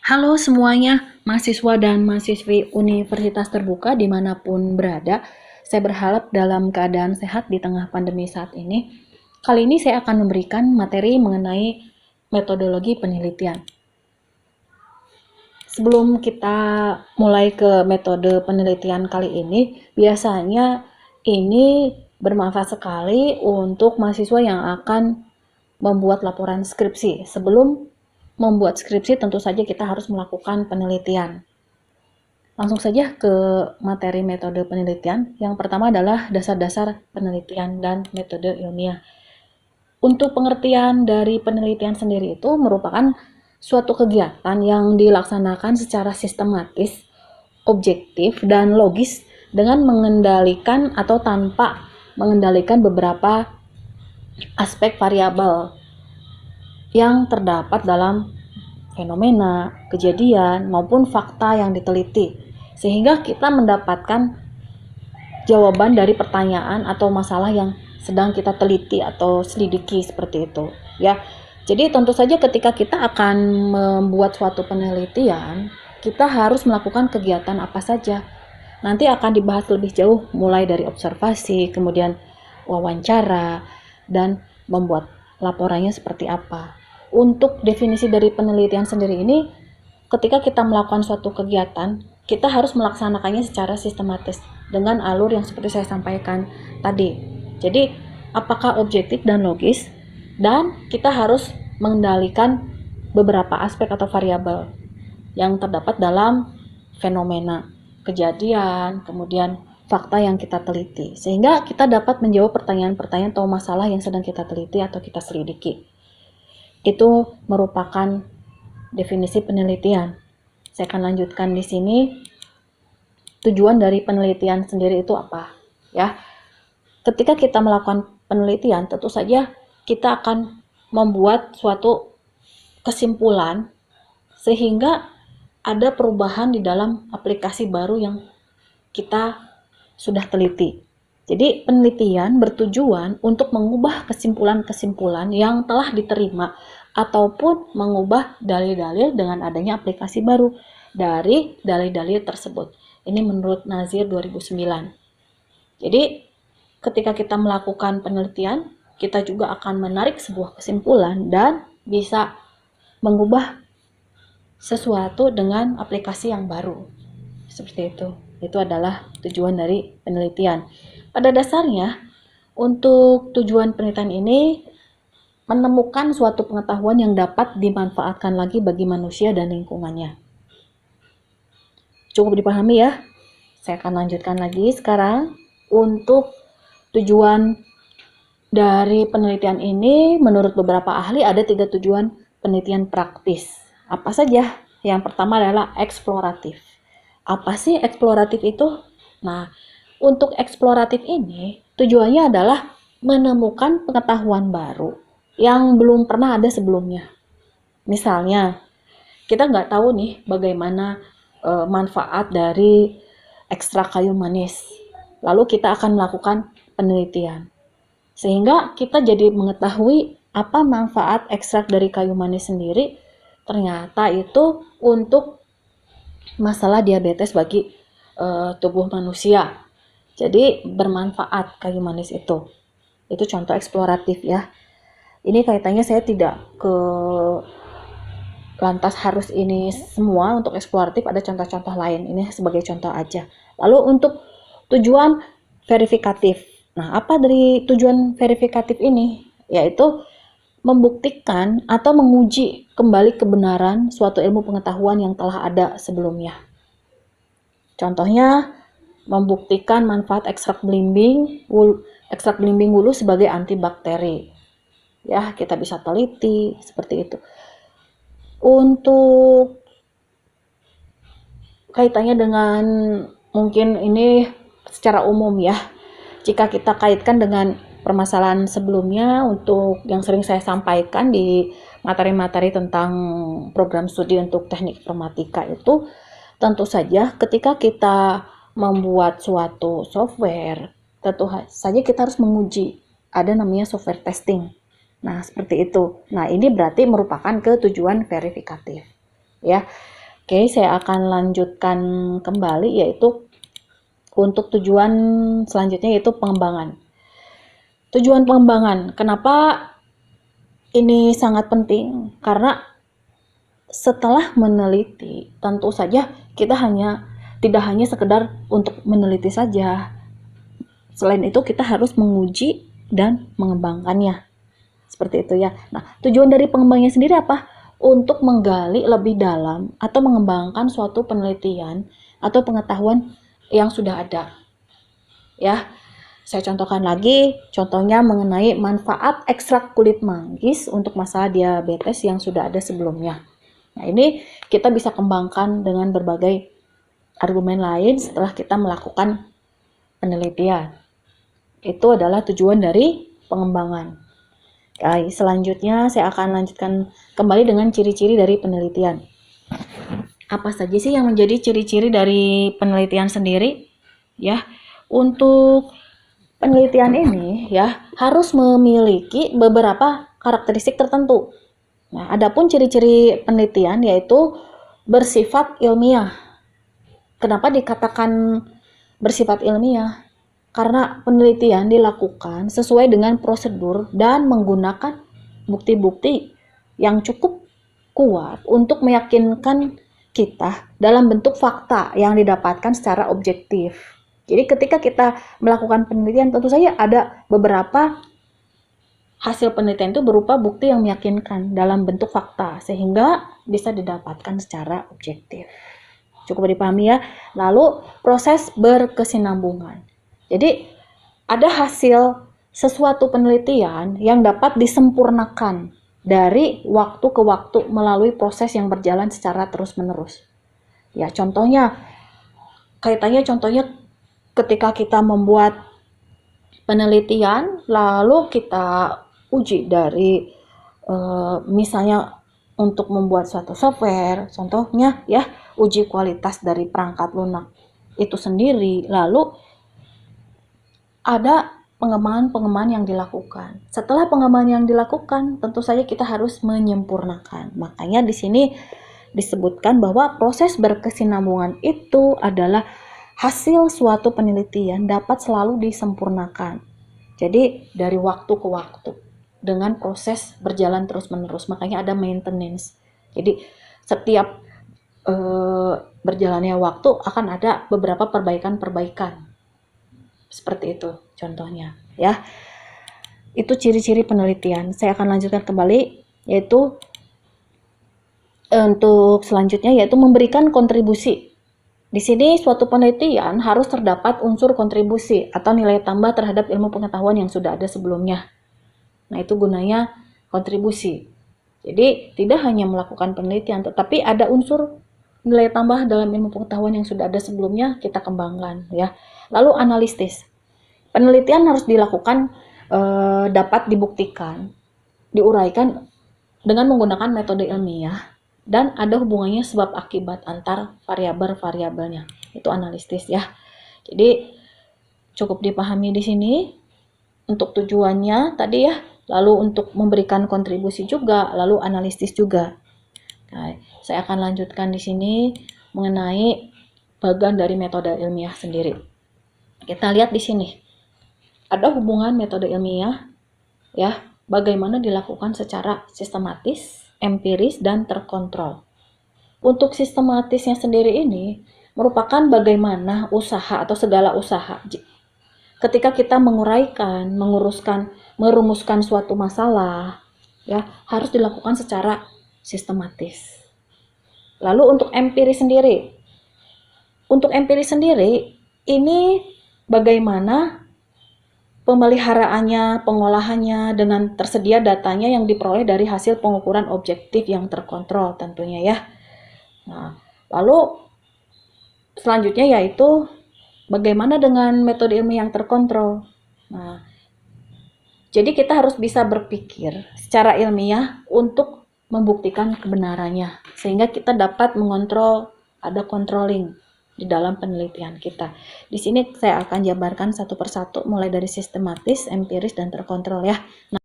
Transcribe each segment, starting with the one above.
Halo semuanya, mahasiswa dan mahasiswi Universitas Terbuka dimanapun berada. Saya berharap dalam keadaan sehat di tengah pandemi saat ini. Kali ini saya akan memberikan materi mengenai metodologi penelitian. Sebelum kita mulai ke metode penelitian kali ini, biasanya ini bermanfaat sekali untuk mahasiswa yang akan membuat laporan skripsi. Sebelum membuat skripsi, tentu saja kita harus melakukan penelitian. Langsung saja ke materi metode penelitian. Yang pertama adalah dasar-dasar penelitian dan metode ilmiah. Untuk pengertian dari penelitian sendiri itu merupakan suatu kegiatan yang dilaksanakan secara sistematis, objektif, dan logis dengan mengendalikan atau tanpa mengendalikan beberapa aspek variabel yang terdapat dalam fenomena, kejadian, maupun fakta yang diteliti, sehingga kita mendapatkan jawaban dari pertanyaan atau masalah yang sedang kita teliti atau selidiki seperti itu ya. Jadi tentu saja ketika kita akan membuat suatu penelitian, kita harus melakukan kegiatan apa saja. Nanti akan dibahas lebih jauh mulai dari observasi, kemudian wawancara, dan membuat laporannya seperti apa. Untuk definisi dari penelitian sendiri ini, ketika kita melakukan suatu kegiatan, kita harus melaksanakannya secara sistematis dengan alur yang seperti saya sampaikan tadi. Jadi, apakah objektif dan logis, dan kita harus mengendalikan beberapa aspek atau variabel yang terdapat dalam fenomena, kejadian, kemudian fakta yang kita teliti, sehingga kita dapat menjawab pertanyaan-pertanyaan atau masalah yang sedang kita teliti atau kita selidiki. Itu merupakan definisi penelitian. Saya akan lanjutkan di sini. Tujuan dari penelitian sendiri itu apa? Ya, ketika kita melakukan penelitian, tentu saja kita akan membuat suatu kesimpulan sehingga ada perubahan di dalam aplikasi baru yang kita sudah teliti. Jadi penelitian bertujuan untuk mengubah kesimpulan-kesimpulan yang telah diterima ataupun mengubah dalil-dalil dengan adanya aplikasi baru dari dalil-dalil tersebut. Ini menurut Nazir 2009. Jadi ketika kita melakukan penelitian, kita juga akan menarik sebuah kesimpulan dan bisa mengubah sesuatu dengan aplikasi yang baru. Seperti itu. Itu adalah tujuan dari penelitian. Pada dasarnya, untuk tujuan penelitian ini menemukan suatu pengetahuan yang dapat dimanfaatkan lagi bagi manusia dan lingkungannya. Cukup dipahami ya? Saya akan lanjutkan lagi sekarang. Untuk tujuan dari penelitian ini, menurut beberapa ahli ada 3 tujuan penelitian praktis. Apa saja? Yang pertama adalah eksploratif. Apa sih eksploratif itu? Nah, untuk eksploratif ini tujuannya adalah menemukan pengetahuan baru yang belum pernah ada sebelumnya. Misalnya, kita nggak tahu nih bagaimana manfaat dari ekstrak kayu manis. Lalu kita akan melakukan penelitian. Sehingga kita jadi mengetahui apa manfaat ekstrak dari kayu manis sendiri. Ternyata itu untuk masalah diabetes bagi tubuh manusia. Jadi bermanfaat kayu manis itu. Itu contoh eksploratif ya. Ini kaitannya saya tidak ke lantas harus ini semua untuk eksploratif, ada contoh-contoh lain. Ini sebagai contoh aja. Lalu untuk tujuan verifikatif. Nah, apa dari tujuan verifikatif ini? Yaitu membuktikan atau menguji kembali kebenaran suatu ilmu pengetahuan yang telah ada sebelumnya. Contohnya, membuktikan manfaat ekstrak belimbing wulu sebagai antibakteri. Ya, kita bisa teliti seperti itu. Untuk kaitannya dengan mungkin ini secara umum ya. Jika kita kaitkan dengan permasalahan sebelumnya, untuk yang sering saya sampaikan di materi-materi tentang program studi untuk teknik informatika itu, tentu saja ketika kita membuat suatu software, tentu saja kita harus menguji. Ada namanya software testing. Nah, seperti itu. Nah, ini berarti merupakan ketujuan verifikatif. ya. Oke, saya akan lanjutkan kembali, yaitu untuk tujuan selanjutnya, yaitu pengembangan. Tujuan pengembangan, kenapa ini sangat penting? Karena setelah meneliti, tentu saja kita tidak hanya sekedar untuk meneliti saja. Selain itu, kita harus menguji dan mengembangkannya. Seperti itu ya. Nah, tujuan dari pengembangnya sendiri apa? Untuk menggali lebih dalam atau mengembangkan suatu penelitian atau pengetahuan yang sudah ada. Ya, saya contohkan lagi, contohnya mengenai manfaat ekstrak kulit manggis untuk masalah diabetes yang sudah ada sebelumnya. Nah, ini kita bisa kembangkan dengan berbagai argumen lain setelah kita melakukan penelitian. Itu adalah tujuan dari pengembangan. Selanjutnya saya akan lanjutkan kembali dengan ciri-ciri dari penelitian. Apa saja sih yang menjadi ciri-ciri dari penelitian sendiri? Ya, untuk penelitian ini ya harus memiliki beberapa karakteristik tertentu. Nah, adapun ciri-ciri penelitian yaitu bersifat ilmiah. Kenapa dikatakan bersifat ilmiah? Karena penelitian dilakukan sesuai dengan prosedur dan menggunakan bukti-bukti yang cukup kuat untuk meyakinkan kita dalam bentuk fakta yang didapatkan secara objektif. Jadi ketika kita melakukan penelitian, tentu saja ada beberapa hasil penelitian itu berupa bukti yang meyakinkan dalam bentuk fakta, sehingga bisa didapatkan secara objektif. Cukup dipahami ya. Lalu proses berkesinambungan. Jadi ada hasil sesuatu penelitian yang dapat disempurnakan dari waktu ke waktu melalui proses yang berjalan secara terus-menerus. Ya, contohnya ketika kita membuat penelitian lalu kita uji dari misalnya untuk membuat suatu software, contohnya ya, uji kualitas dari perangkat lunak itu sendiri, lalu ada pengembangan yang dilakukan. Setelah pengembangan yang dilakukan, tentu saja kita harus menyempurnakan. Makanya di sini disebutkan bahwa proses berkesinambungan itu adalah hasil suatu penelitian dapat selalu disempurnakan. Jadi dari waktu ke waktu dengan proses berjalan terus-menerus. Makanya ada maintenance. Jadi setiap berjalannya waktu akan ada beberapa perbaikan-perbaikan. Seperti itu contohnya ya. Itu ciri-ciri penelitian. Saya akan lanjutkan kembali, yaitu untuk selanjutnya yaitu memberikan kontribusi. Di sini suatu penelitian harus terdapat unsur kontribusi atau nilai tambah terhadap ilmu pengetahuan yang sudah ada sebelumnya. Nah, itu gunanya kontribusi. Jadi tidak hanya melakukan penelitian, tetapi ada unsur nilai tambah dalam ilmu pengetahuan yang sudah ada sebelumnya kita kembangkan ya. Lalu analisis. Penelitian harus dilakukan dapat dibuktikan, diuraikan dengan menggunakan metode ilmiah dan ada hubungannya sebab akibat antar variabel-variabelnya. Itu analisis ya. Jadi cukup dipahami di sini untuk tujuannya tadi ya. Lalu untuk memberikan kontribusi juga, lalu analisis juga. Nah, saya akan lanjutkan di sini mengenai bagian dari metode ilmiah sendiri. Kita lihat di sini. Ada hubungan metode ilmiah ya, bagaimana dilakukan secara sistematis, empiris, dan terkontrol. Untuk sistematisnya sendiri ini merupakan bagaimana usaha atau segala usaha. Ketika kita menguraikan, merumuskan suatu masalah, ya harus dilakukan secara sistematis. Lalu untuk empiris sendiri, ini bagaimana pemeliharaannya, pengolahannya dengan tersedia datanya yang diperoleh dari hasil pengukuran objektif yang terkontrol tentunya ya. Nah, lalu selanjutnya yaitu bagaimana dengan metode ilmiah yang terkontrol. Nah, jadi kita harus bisa berpikir secara ilmiah untuk membuktikan kebenarannya sehingga kita dapat mengontrol, ada controlling di dalam penelitian kita. Di sini saya akan jabarkan satu persatu mulai dari sistematis, empiris, dan terkontrol ya. Nah,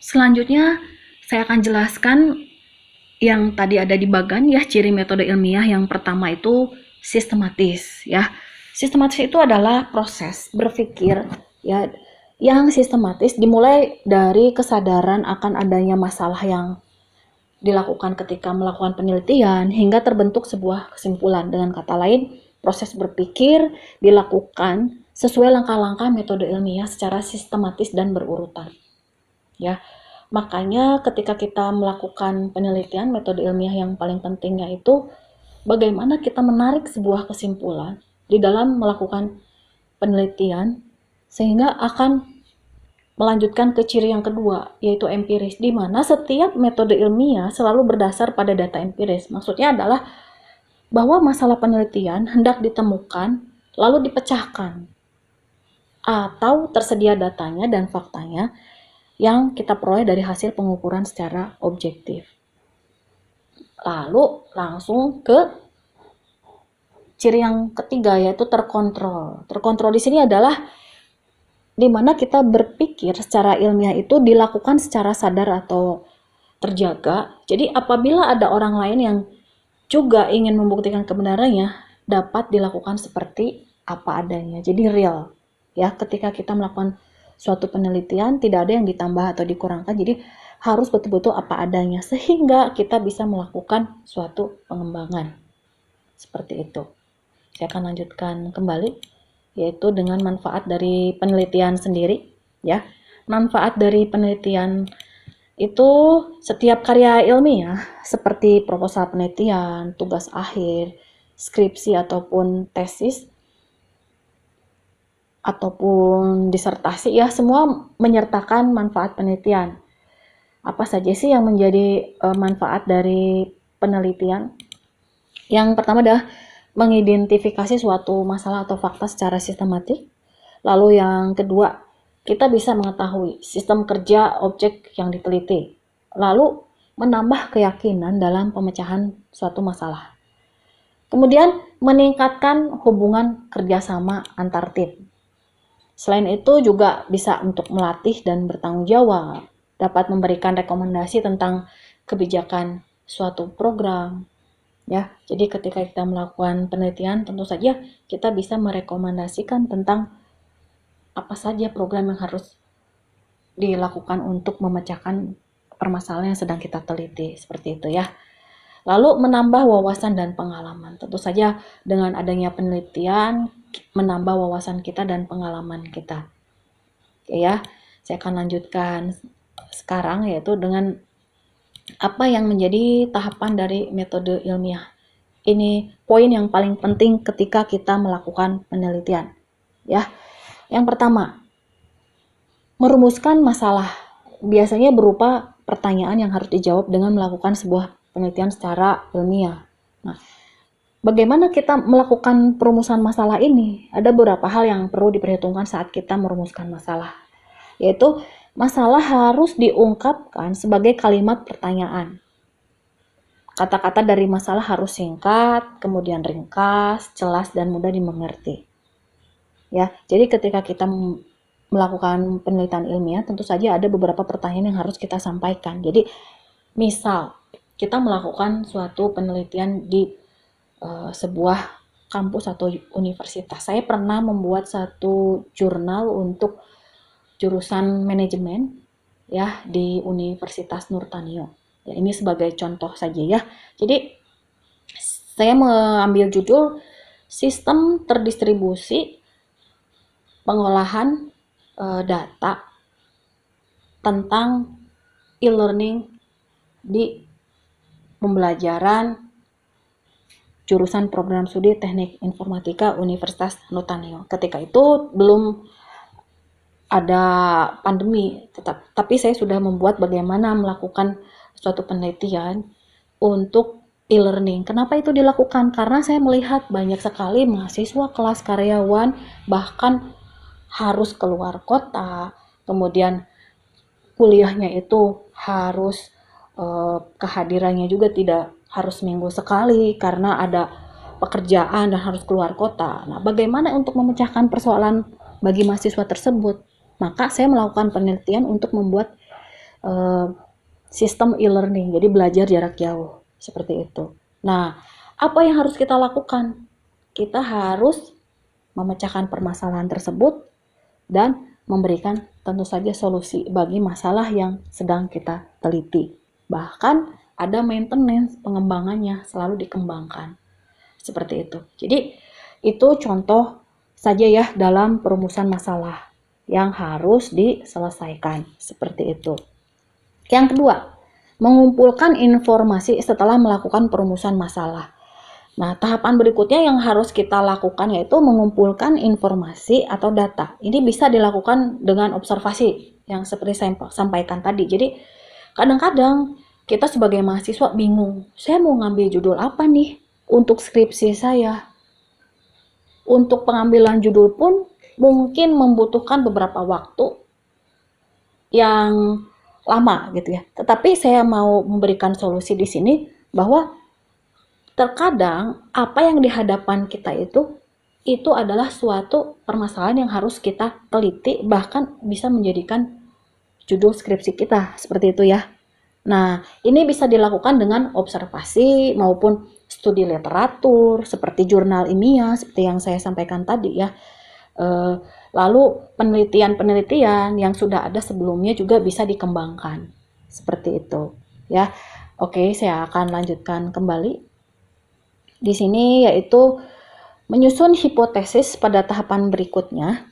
selanjutnya Saya akan jelaskan yang tadi ada di bagan ya, ciri metode ilmiah. Yang pertama itu sistematis ya. Sistematis itu adalah proses berpikir ya yang sistematis dimulai dari kesadaran akan adanya masalah yang dilakukan ketika melakukan penelitian hingga terbentuk sebuah kesimpulan. Dengan kata lain, proses berpikir dilakukan sesuai langkah-langkah metode ilmiah secara sistematis dan berurutan. Ya, makanya ketika kita melakukan penelitian, metode ilmiah yang paling pentingnya itu bagaimana kita menarik sebuah kesimpulan di dalam melakukan penelitian sehingga akan melanjutkan ke ciri yang kedua, yaitu empiris, di mana setiap metode ilmiah selalu berdasar pada data empiris. Maksudnya adalah bahwa masalah penelitian hendak ditemukan lalu dipecahkan atau tersedia datanya dan faktanya yang kita peroleh dari hasil pengukuran secara objektif. Lalu langsung ke ciri yang ketiga, yaitu terkontrol. Terkontrol di sini adalah di mana kita berpikir secara ilmiah itu dilakukan secara sadar atau terjaga. Jadi apabila ada orang lain yang juga ingin membuktikan kebenarannya, dapat dilakukan seperti apa adanya. Jadi real. Ya, ketika kita melakukan suatu penelitian tidak ada yang ditambah atau dikurangkan. Jadi harus betul-betul apa adanya sehingga kita bisa melakukan suatu pengembangan. Seperti itu. Saya akan lanjutkan kembali, yaitu dengan manfaat dari penelitian sendiri ya. Manfaat dari penelitian itu setiap karya ilmiah seperti proposal penelitian, tugas akhir, skripsi ataupun tesis ataupun disertasi ya, semua menyertakan manfaat penelitian. Apa saja sih yang menjadi manfaat dari penelitian? Yang pertama adalah mengidentifikasi suatu masalah atau fakta secara sistematik. Lalu yang kedua, kita bisa mengetahui sistem kerja objek yang diteliti. Lalu menambah keyakinan dalam pemecahan suatu masalah. Kemudian meningkatkan hubungan kerjasama antar tim. Selain itu juga bisa untuk melatih dan bertanggung jawab, dapat memberikan rekomendasi tentang kebijakan suatu program. Ya, jadi ketika kita melakukan penelitian, tentu saja kita bisa merekomendasikan tentang apa saja program yang harus dilakukan untuk memecahkan permasalahan yang sedang kita teliti, seperti itu ya. Lalu menambah wawasan dan pengalaman. Tentu saja dengan adanya penelitian menambah wawasan kita dan pengalaman kita. Oke ya, saya akan lanjutkan sekarang yaitu dengan apa yang menjadi tahapan dari metode ilmiah. Ini poin yang paling penting ketika kita melakukan penelitian. Ya, yang pertama, merumuskan masalah. Biasanya berupa pertanyaan yang harus dijawab dengan melakukan sebuah penelitian secara ilmiah. Nah, bagaimana kita melakukan perumusan masalah ini? Ada beberapa hal yang perlu diperhitungkan saat kita merumuskan masalah, yaitu masalah harus diungkapkan sebagai kalimat pertanyaan. Kata-kata dari masalah harus singkat, kemudian ringkas, jelas, dan mudah dimengerti. Ya, jadi ketika kita melakukan penelitian ilmiah, tentu saja ada beberapa pertanyaan yang harus kita sampaikan. Jadi, misal kita melakukan suatu penelitian di sebuah kampus atau universitas. Saya pernah membuat satu jurnal untuk jurusan manajemen ya di Universitas Nurtanio. Ya, ini sebagai contoh saja ya. Jadi saya mengambil judul Sistem Terdistribusi Pengolahan Data tentang e-learning di pembelajaran jurusan program studi Teknik Informatika Universitas Nurtanio. Ketika itu belum ada pandemi, tapi saya sudah membuat bagaimana melakukan suatu penelitian untuk e-learning. Kenapa itu dilakukan? Karena saya melihat banyak sekali mahasiswa kelas karyawan bahkan harus keluar kota, kemudian kuliahnya itu harus kehadirannya juga tidak harus minggu sekali karena ada pekerjaan dan harus keluar kota. Nah, bagaimana untuk memecahkan persoalan bagi mahasiswa tersebut? Maka saya melakukan penelitian untuk membuat sistem e-learning, jadi belajar jarak jauh, seperti itu. Nah, apa yang harus kita lakukan? Kita harus memecahkan permasalahan tersebut dan memberikan tentu saja solusi bagi masalah yang sedang kita teliti. Bahkan ada maintenance pengembangannya, selalu dikembangkan. Seperti itu. Jadi itu contoh saja ya dalam perumusan masalah yang harus diselesaikan. Seperti itu. Yang kedua, mengumpulkan informasi setelah melakukan perumusan masalah. Nah, tahapan berikutnya yang harus kita lakukan yaitu mengumpulkan informasi atau data. Ini bisa dilakukan dengan observasi yang seperti saya sampaikan tadi. Jadi, kadang-kadang kita sebagai mahasiswa bingung, saya mau ngambil judul apa nih untuk skripsi saya. Untuk pengambilan judul pun mungkin membutuhkan beberapa waktu yang lama gitu ya. Tetapi saya mau memberikan solusi di sini bahwa terkadang apa yang di hadapan kita itu adalah suatu permasalahan yang harus kita teliti, bahkan bisa menjadikan judul skripsi kita, seperti itu ya. Nah, ini bisa dilakukan dengan observasi maupun studi literatur, seperti jurnal ilmiah, seperti yang saya sampaikan tadi ya. Lalu penelitian-penelitian yang sudah ada sebelumnya juga bisa dikembangkan, seperti itu ya. Oke, saya akan lanjutkan kembali di sini, yaitu menyusun hipotesis pada tahapan berikutnya,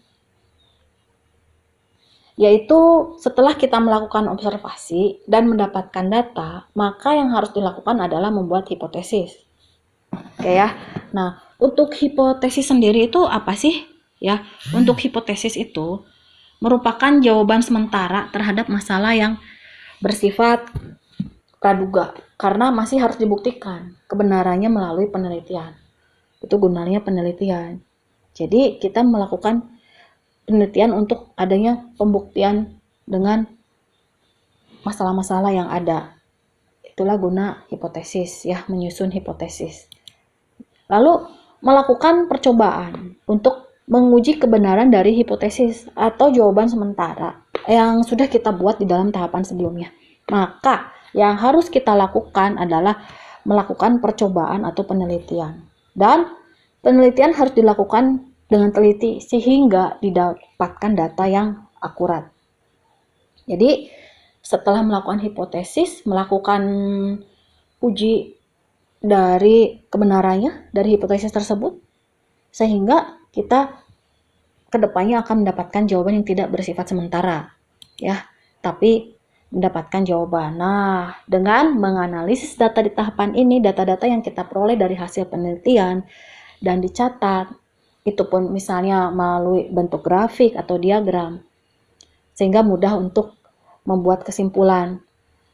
yaitu setelah kita melakukan observasi dan mendapatkan data, maka yang harus dilakukan adalah membuat hipotesis. Oke ya. Nah, untuk hipotesis sendiri itu apa sih? Ya, untuk hipotesis itu merupakan jawaban sementara terhadap masalah yang bersifat praduga, karena masih harus dibuktikan kebenarannya melalui penelitian. Itu gunanya penelitian. Jadi kita melakukan penelitian untuk adanya pembuktian dengan masalah-masalah yang ada. Itulah guna hipotesis ya, menyusun hipotesis. Lalu melakukan percobaan untuk menguji kebenaran dari hipotesis atau jawaban sementara yang sudah kita buat di dalam tahapan sebelumnya. Maka yang harus kita lakukan adalah melakukan percobaan atau penelitian. Dan penelitian harus dilakukan dengan teliti sehingga didapatkan data yang akurat. Jadi setelah melakukan hipotesis, melakukan uji dari kebenarannya dari hipotesis tersebut, sehingga kita kedepannya akan mendapatkan jawaban yang tidak bersifat sementara ya, tapi mendapatkan jawaban. Nah, dengan menganalisis data di tahapan ini, data-data yang kita peroleh dari hasil penelitian dan dicatat, itu pun misalnya melalui bentuk grafik atau diagram, sehingga mudah untuk membuat kesimpulan,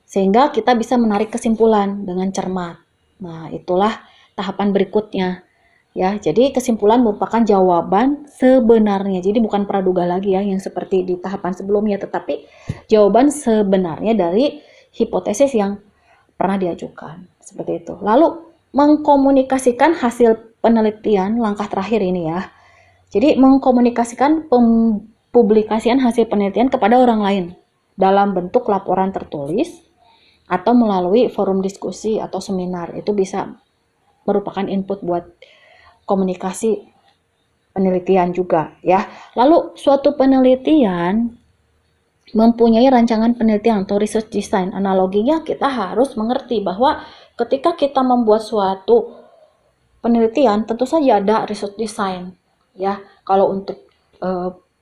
sehingga kita bisa menarik kesimpulan dengan cermat. Nah, itulah tahapan berikutnya. Ya, jadi kesimpulan merupakan jawaban sebenarnya. Jadi bukan praduga lagi ya yang seperti di tahapan sebelumnya, tetapi jawaban sebenarnya dari hipotesis yang pernah diajukan. Seperti itu. Lalu mengkomunikasikan hasil penelitian, langkah terakhir ini ya. Jadi mengkomunikasikan pempublikasian hasil penelitian kepada orang lain dalam bentuk laporan tertulis atau melalui forum diskusi atau seminar. Itu bisa merupakan input buat komunikasi penelitian juga ya. Lalu suatu penelitian mempunyai rancangan penelitian atau research design. Analoginya kita harus mengerti bahwa ketika kita membuat suatu penelitian tentu saja ada research design ya. Kalau untuk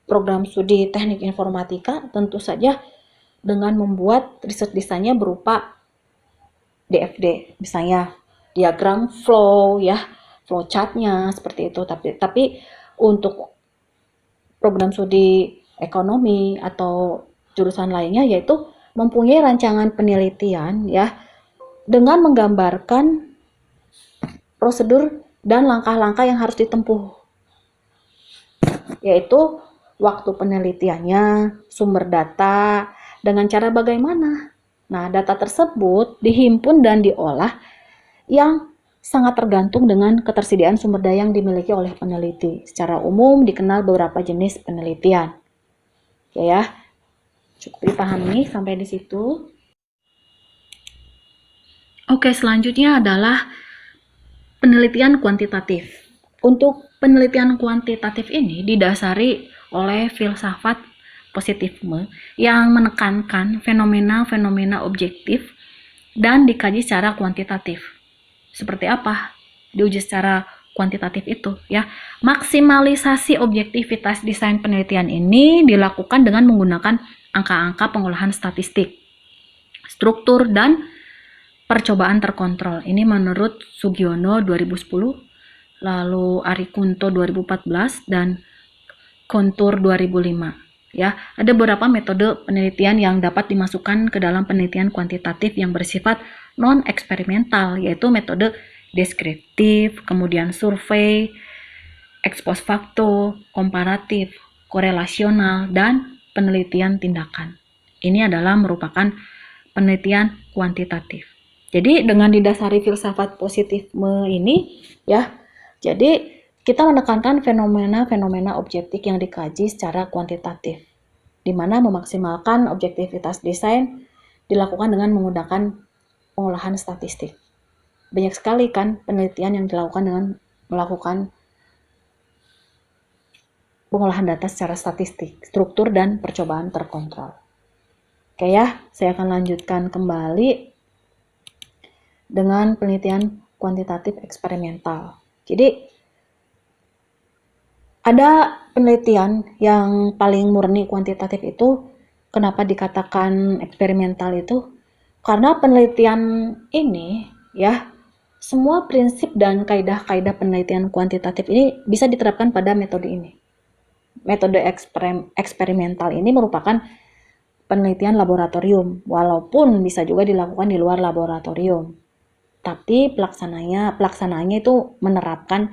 program studi teknik informatika tentu saja dengan membuat research design-nya berupa DFD, misalnya diagram flow ya, flow chart-nya seperti itu. Tapi untuk program studi ekonomi atau jurusan lainnya yaitu mempunyai rancangan penelitian ya, dengan menggambarkan prosedur dan langkah-langkah yang harus ditempuh, yaitu waktu penelitiannya, sumber data, dengan cara bagaimana. Nah, data tersebut dihimpun dan diolah yang sangat tergantung dengan ketersediaan sumber daya yang dimiliki oleh peneliti. Secara umum dikenal beberapa jenis penelitian. Oke ya, cukup dipahami sampai di situ. Oke, selanjutnya adalah penelitian kuantitatif. Untuk penelitian kuantitatif ini didasari oleh filsafat positifisme yang menekankan fenomena-fenomena objektif dan dikaji secara kuantitatif. Seperti apa diuji secara kuantitatif itu ya? Maksimalisasi objektivitas desain penelitian ini dilakukan dengan menggunakan angka-angka pengolahan statistik, struktur, dan percobaan terkontrol. Ini menurut Sugiono 2010, lalu Ari Kunto 2014, dan Kontur 2005. Ya, ada beberapa metode penelitian yang dapat dimasukkan ke dalam penelitian kuantitatif yang bersifat non-eksperimental, yaitu metode deskriptif, kemudian survei, ex post facto, komparatif, korelasional, dan penelitian tindakan. Ini adalah merupakan penelitian kuantitatif. Jadi dengan didasari filsafat positifme ini ya, jadi kita menekankan fenomena-fenomena objektif yang dikaji secara kuantitatif, di mana memaksimalkan objektivitas desain dilakukan dengan menggunakan pengolahan statistik. Banyak sekali kan penelitian yang dilakukan dengan melakukan pengolahan data secara statistik, struktur, dan percobaan terkontrol. Oke ya, saya akan lanjutkan kembali dengan penelitian kuantitatif eksperimental. Jadi, ada penelitian yang paling murni kuantitatif itu, kenapa dikatakan eksperimental itu? Karena penelitian ini, ya, semua prinsip dan kaidah-kaidah penelitian kuantitatif ini bisa diterapkan pada metode ini. Metode eksperimental ini merupakan penelitian laboratorium, walaupun bisa juga dilakukan di luar laboratorium. Tapi pelaksanaannya itu menerapkan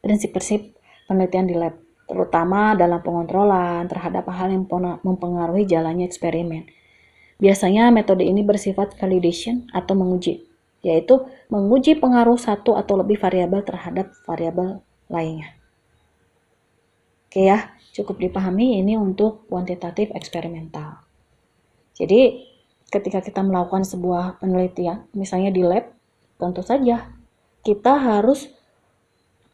prinsip-prinsip penelitian di lab, terutama dalam pengontrolan terhadap hal yang mempengaruhi jalannya eksperimen. Biasanya metode ini bersifat validation atau menguji, yaitu menguji pengaruh satu atau lebih variabel terhadap variabel lainnya. Oke ya, cukup dipahami ini untuk kuantitatif eksperimental. Jadi, ketika kita melakukan sebuah penelitian, misalnya di lab, tentu saja kita harus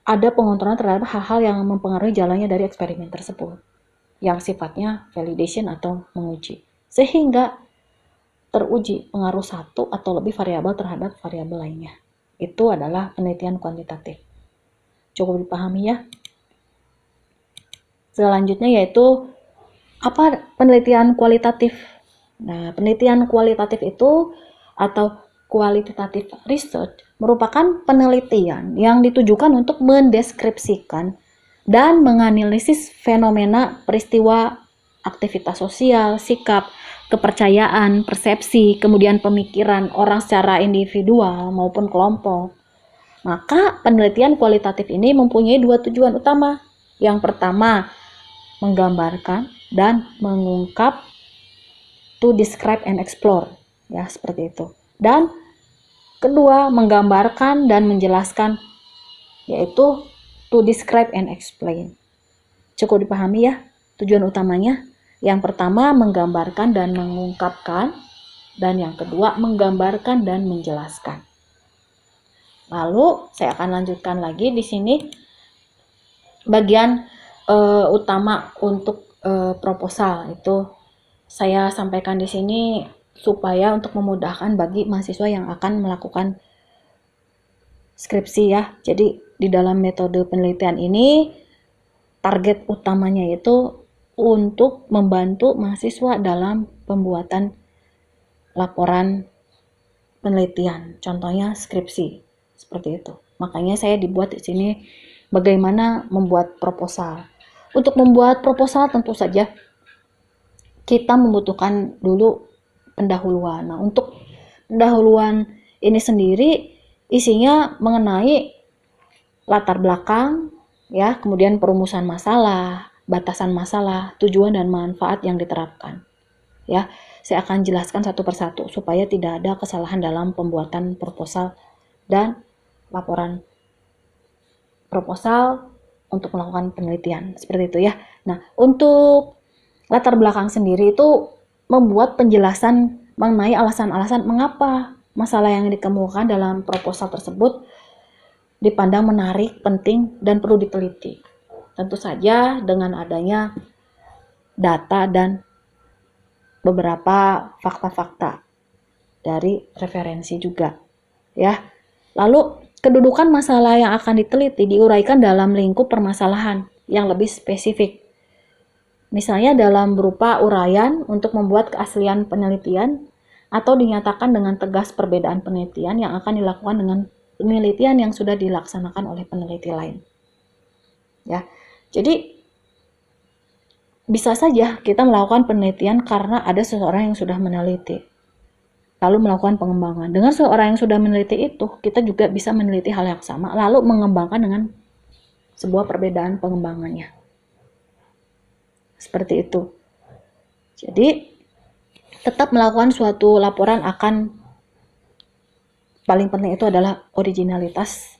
ada pengontrolan terhadap hal-hal yang mempengaruhi jalannya dari eksperimen tersebut, yang sifatnya validation atau menguji, sehingga teruji pengaruh satu atau lebih variabel terhadap variabel lainnya. Itu adalah penelitian kuantitatif. Cukup dipahami ya. Selanjutnya yaitu apa penelitian kualitatif. Nah, penelitian kualitatif itu atau qualitative research merupakan penelitian yang ditujukan untuk mendeskripsikan dan menganalisis fenomena, peristiwa, aktivitas sosial, sikap, kepercayaan, persepsi, kemudian pemikiran orang secara individual maupun kelompok. Maka penelitian kualitatif ini mempunyai dua tujuan utama. Yang pertama, menggambarkan dan mengungkap, to describe and explore, ya seperti itu. Dan kedua, menggambarkan dan menjelaskan, yaitu to describe and explain. Cukup dipahami ya tujuan utamanya. Yang pertama, menggambarkan dan mengungkapkan, dan yang kedua, menggambarkan dan menjelaskan. Lalu saya akan lanjutkan lagi di sini bagian utama untuk proposal. Itu saya sampaikan di sini supaya untuk memudahkan bagi mahasiswa yang akan melakukan skripsi ya. Jadi di dalam metode penelitian ini target utamanya itu untuk membantu mahasiswa dalam pembuatan laporan penelitian, contohnya skripsi seperti itu. Makanya saya dibuat di sini bagaimana membuat proposal. Untuk membuat proposal tentu saja kita membutuhkan dulu pendahuluan. Nah, untuk pendahuluan ini sendiri isinya mengenai latar belakang, ya, kemudian perumusan masalah, batasan masalah, tujuan dan manfaat yang diterapkan. Ya, saya akan jelaskan satu persatu supaya tidak ada kesalahan dalam pembuatan proposal dan laporan proposal untuk melakukan penelitian. Seperti itu ya. Nah, untuk latar belakang sendiri itu membuat penjelasan mengenai alasan-alasan mengapa masalah yang dikemukakan dalam proposal tersebut dipandang menarik, penting, dan perlu diteliti. Tentu saja dengan adanya data dan beberapa fakta-fakta dari referensi juga, ya. Lalu kedudukan masalah yang akan diteliti diuraikan dalam lingkup permasalahan yang lebih spesifik. Misalnya dalam berupa uraian untuk membuat keaslian penelitian atau dinyatakan dengan tegas perbedaan penelitian yang akan dilakukan dengan penelitian yang sudah dilaksanakan oleh peneliti lain. Ya. Jadi bisa saja kita melakukan penelitian karena ada seseorang yang sudah meneliti, lalu melakukan pengembangan. Dengan seseorang yang sudah meneliti itu, kita juga bisa meneliti hal yang sama, lalu mengembangkan dengan sebuah perbedaan pengembangannya. Seperti itu. Jadi, tetap melakukan suatu laporan akan paling penting itu adalah originalitas.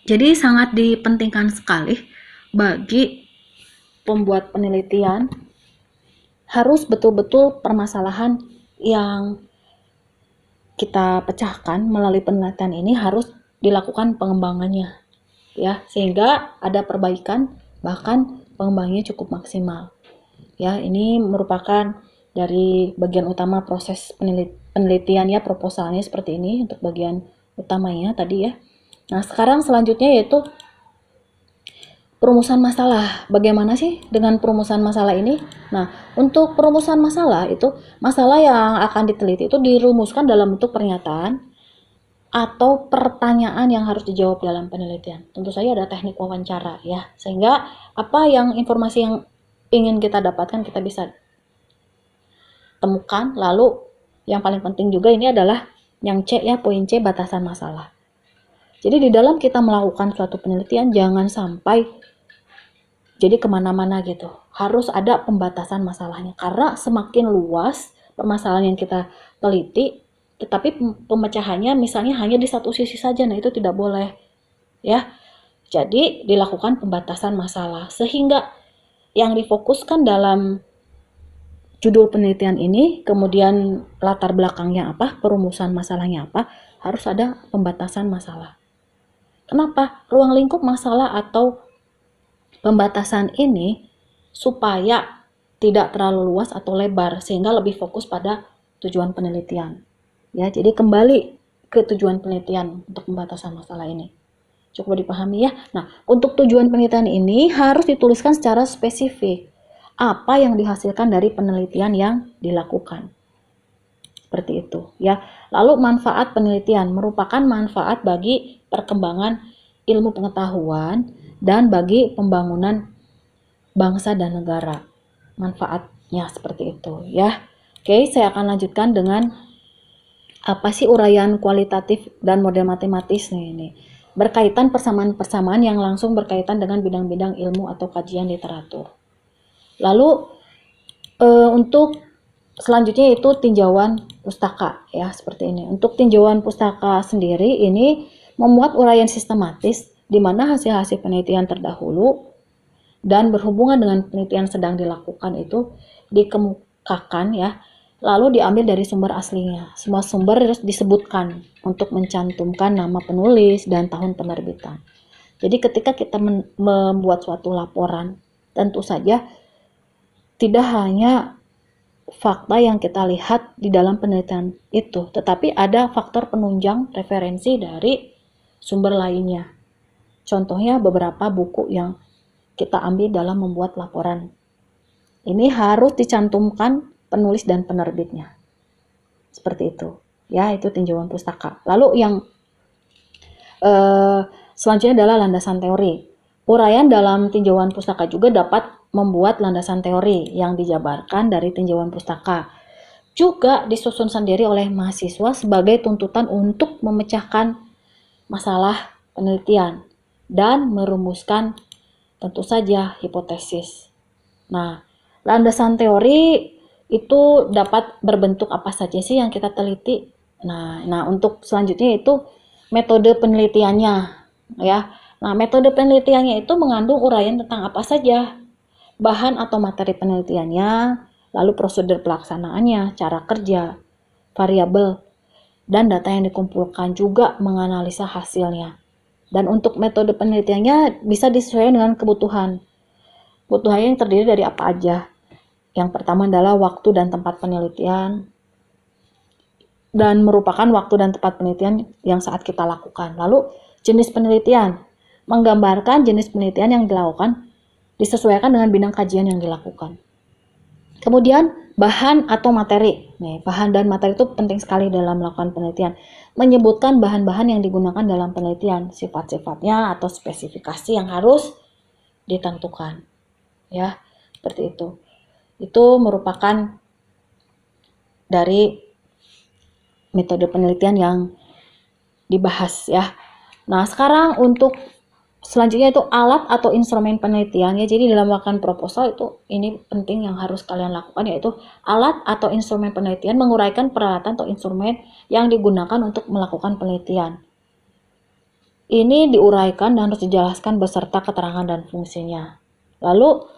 Jadi, sangat dipentingkan sekali bagi pembuat penelitian harus betul-betul permasalahan yang kita pecahkan melalui penelitian ini harus dilakukan pengembangannya, ya, sehingga ada perbaikan, bahkan pengembangannya cukup maksimal. Ya, ini merupakan dari bagian utama proses penelitian, ya, proposalnya seperti ini untuk bagian utamanya tadi, ya. Nah, sekarang selanjutnya yaitu perumusan masalah. Bagaimana sih dengan perumusan masalah ini? Nah, untuk perumusan masalah itu, masalah yang akan diteliti itu dirumuskan dalam bentuk pernyataan atau pertanyaan yang harus dijawab dalam penelitian. Tentu saja ada teknik wawancara, ya, sehingga informasi yang ingin kita dapatkan kita bisa temukan. Lalu yang paling penting juga ini adalah yang C, ya, poin C, batasan masalah. Jadi di dalam kita melakukan suatu penelitian jangan sampai jadi kemana-mana gitu. Harus ada pembatasan masalahnya. Karena semakin luas permasalahan yang kita teliti, tetapi pemecahannya misalnya hanya di satu sisi saja, nah itu tidak boleh, ya. Jadi dilakukan pembatasan masalah sehingga yang difokuskan dalam judul penelitian ini, kemudian latar belakangnya apa, perumusan masalahnya apa, harus ada pembatasan masalah. Kenapa? Ruang lingkup masalah atau pembatasan ini supaya tidak terlalu luas atau lebar sehingga lebih fokus pada tujuan penelitian. Ya, jadi kembali ke tujuan penelitian untuk pembatasan masalah ini. Cukup dipahami, ya. Nah, untuk tujuan penelitian ini harus dituliskan secara spesifik. Apa yang dihasilkan dari penelitian yang dilakukan. Seperti itu, ya. Lalu manfaat penelitian merupakan manfaat bagi perkembangan ilmu pengetahuan dan bagi pembangunan bangsa dan negara. Manfaatnya seperti itu, ya. Oke, saya akan lanjutkan dengan apa sih uraian kualitatif dan model matematis nih ini. Berkaitan persamaan-persamaan yang langsung berkaitan dengan bidang-bidang ilmu atau kajian literatur. Lalu untuk selanjutnya itu tinjauan pustaka, ya, seperti ini. Untuk tinjauan pustaka sendiri ini memuat uraian sistematis di mana hasil-hasil penelitian terdahulu dan berhubungan dengan penelitian sedang dilakukan itu dikemukakan, ya, lalu diambil dari sumber aslinya. Semua sumber harus disebutkan untuk mencantumkan nama penulis dan tahun penerbitan. Jadi ketika kita membuat suatu laporan, tentu saja tidak hanya fakta yang kita lihat di dalam penelitian itu, tetapi ada faktor penunjang referensi dari sumber lainnya. Contohnya beberapa buku yang kita ambil dalam membuat laporan. Ini harus dicantumkan penulis dan penerbitnya. Seperti itu. Ya, itu tinjauan pustaka. Lalu yang selanjutnya adalah landasan teori. Uraian dalam tinjauan pustaka juga dapat membuat landasan teori yang dijabarkan dari tinjauan pustaka. Juga disusun sendiri oleh mahasiswa sebagai tuntutan untuk memecahkan masalah penelitian dan merumuskan tentu saja hipotesis. Nah, landasan teori itu dapat berbentuk apa saja sih yang kita teliti. Nah, untuk selanjutnya itu metode penelitiannya, ya. Nah, metode penelitiannya itu mengandung uraian tentang apa saja bahan atau materi penelitiannya, lalu prosedur pelaksanaannya, cara kerja, variabel, dan data yang dikumpulkan, juga menganalisa hasilnya. Dan untuk metode penelitiannya bisa disesuaikan dengan kebutuhan. Kebutuhannya yang terdiri dari apa aja. Yang pertama adalah waktu dan tempat penelitian, dan merupakan waktu dan tempat penelitian yang saat kita lakukan. Lalu jenis penelitian, menggambarkan jenis penelitian yang dilakukan disesuaikan dengan bidang kajian yang dilakukan. Kemudian bahan atau materi. Nih, bahan dan materi itu penting sekali dalam melakukan penelitian. Menyebutkan bahan-bahan yang digunakan dalam penelitian, sifat-sifatnya atau spesifikasi yang harus ditentukan. Ya, seperti itu. Itu merupakan dari metode penelitian yang dibahas ya. Nah, sekarang untuk selanjutnya itu alat atau instrumen penelitian ya. Jadi dalam melakukan proposal itu ini penting yang harus kalian lakukan, yaitu alat atau instrumen penelitian, menguraikan peralatan atau instrumen yang digunakan untuk melakukan penelitian. Ini diuraikan dan harus dijelaskan beserta keterangan dan fungsinya. Lalu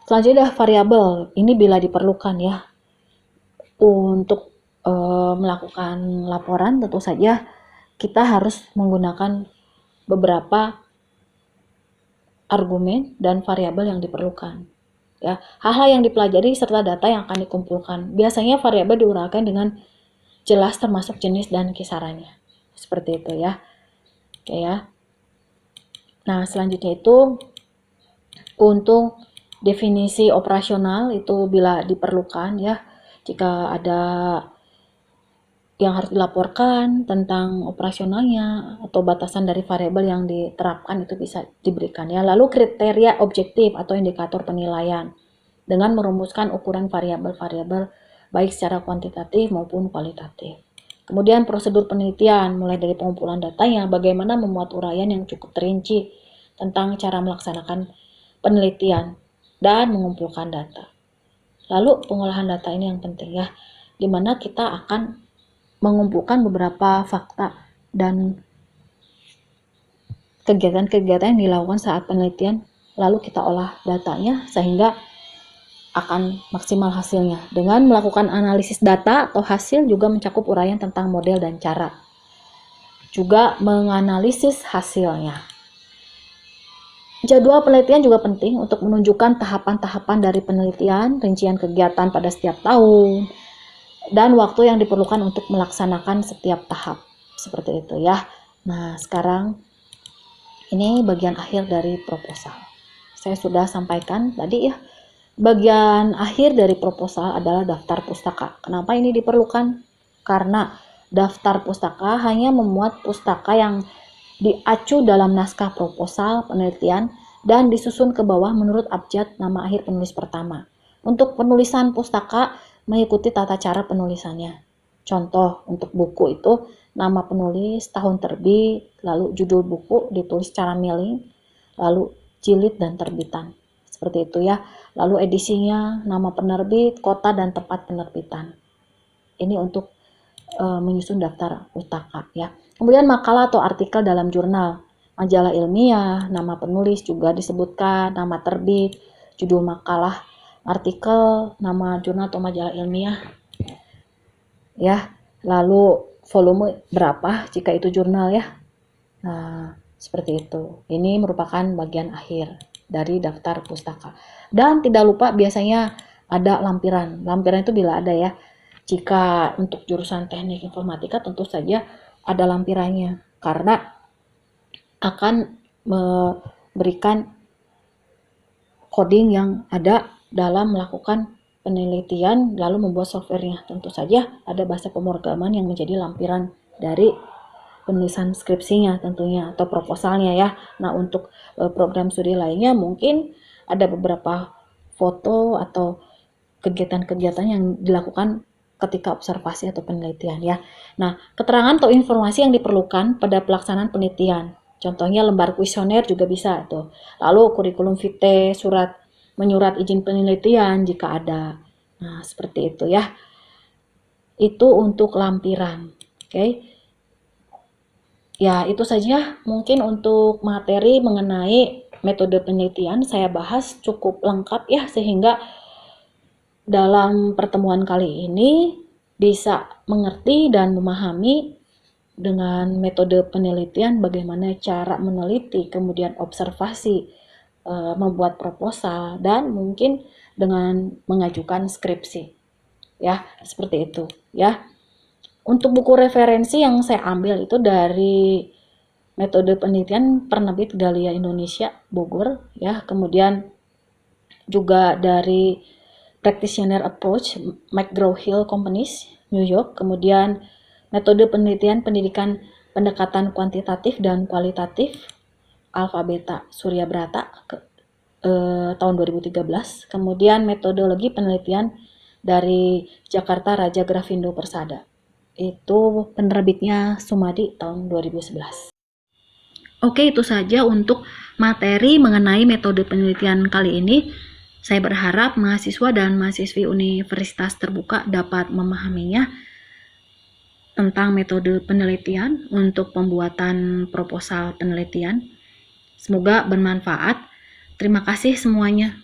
selanjutnya variabel. Ini bila diperlukan ya. Untuk melakukan laporan tentu saja kita harus menggunakan beberapa argumen dan variabel yang diperlukan. Ya, hal-hal yang dipelajari serta data yang akan dikumpulkan. Biasanya variabel diuraikan dengan jelas termasuk jenis dan kisarannya. Seperti itu ya. Oke ya. Nah, selanjutnya itu untuk definisi operasional itu bila diperlukan ya. Jika ada yang harus dilaporkan tentang operasionalnya atau batasan dari variabel yang diterapkan itu bisa diberikan ya. Lalu kriteria objektif atau indikator penilaian dengan merumuskan ukuran variabel-variabel baik secara kuantitatif maupun kualitatif. Kemudian prosedur penelitian mulai dari pengumpulan datanya, bagaimana membuat uraian yang cukup terinci tentang cara melaksanakan penelitian dan mengumpulkan data. Lalu pengolahan data ini yang penting ya, di mana kita akan mengumpulkan beberapa fakta dan kegiatan-kegiatan yang dilakukan saat penelitian, lalu kita olah datanya sehingga akan maksimal hasilnya. Dengan melakukan analisis data atau hasil juga mencakup uraian tentang model dan cara. Juga menganalisis hasilnya. Jadwal penelitian juga penting untuk menunjukkan tahapan-tahapan dari penelitian, rincian kegiatan pada setiap tahun, dan waktu yang diperlukan untuk melaksanakan setiap tahap. Seperti itu ya. Nah, sekarang ini bagian akhir dari proposal. Saya sudah sampaikan tadi ya. Bagian akhir dari proposal adalah daftar pustaka. Kenapa ini diperlukan? Karena daftar pustaka hanya memuat pustaka yang diacu dalam naskah proposal penelitian dan disusun ke bawah menurut abjad nama akhir penulis pertama. Untuk penulisan pustaka mengikuti tata cara penulisannya. Contoh untuk buku itu nama penulis, tahun terbit, lalu judul buku ditulis secara miling, lalu jilid dan terbitan. Seperti itu ya. Lalu edisinya, nama penerbit, kota dan tempat penerbitan. Ini untuk menyusun daftar pustaka ya. Kemudian makalah atau artikel dalam jurnal, majalah ilmiah, nama penulis juga disebutkan, nama terbit, judul makalah, artikel, nama jurnal atau majalah ilmiah ya. Lalu volume berapa jika itu jurnal ya. Nah, seperti itu. Ini merupakan bagian akhir dari daftar pustaka. Dan tidak lupa biasanya ada lampiran. Lampiran itu bila ada ya. Jika untuk jurusan teknik informatika tentu saja ada lampirannya. Karena akan memberikan coding yang ada dalam melakukan penelitian lalu membuat softwarenya. Tentu saja ada bahasa pemrograman yang menjadi lampiran dari penulisan skripsinya tentunya atau proposalnya ya. Nah, untuk program studi lainnya mungkin ada beberapa foto atau kegiatan-kegiatan yang dilakukan ketika observasi atau penelitian ya. Nah, keterangan atau informasi yang diperlukan pada pelaksanaan penelitian. Contohnya lembar kuesioner juga bisa tuh. Lalu kurikulum vitae, surat menyurat izin penelitian jika ada. Nah, seperti itu ya. Itu untuk lampiran. Oke. Ya, itu saja mungkin untuk materi mengenai metode penelitian saya bahas cukup lengkap ya, sehingga dalam pertemuan kali ini bisa mengerti dan memahami dengan metode penelitian bagaimana cara meneliti, kemudian observasi, membuat proposal, dan mungkin dengan mengajukan skripsi. Ya, seperti itu ya. Untuk buku referensi yang saya ambil itu dari metode penelitian penerbit Galia Indonesia Bogor ya, kemudian juga dari Practitioner Approach McGraw-Hill Companies New York, kemudian metode penelitian pendidikan pendekatan kuantitatif dan kualitatif Alpha Beta Surya Brata tahun 2013, kemudian metodologi penelitian dari Jakarta Raja Grafindo Persada. Itu penerbitnya Sumadi tahun 2011. Oke, itu saja untuk materi mengenai metode penelitian kali ini. Saya berharap mahasiswa dan mahasiswi Universitas Terbuka dapat memahaminya tentang metode penelitian untuk pembuatan proposal penelitian. Semoga bermanfaat. Terima kasih semuanya.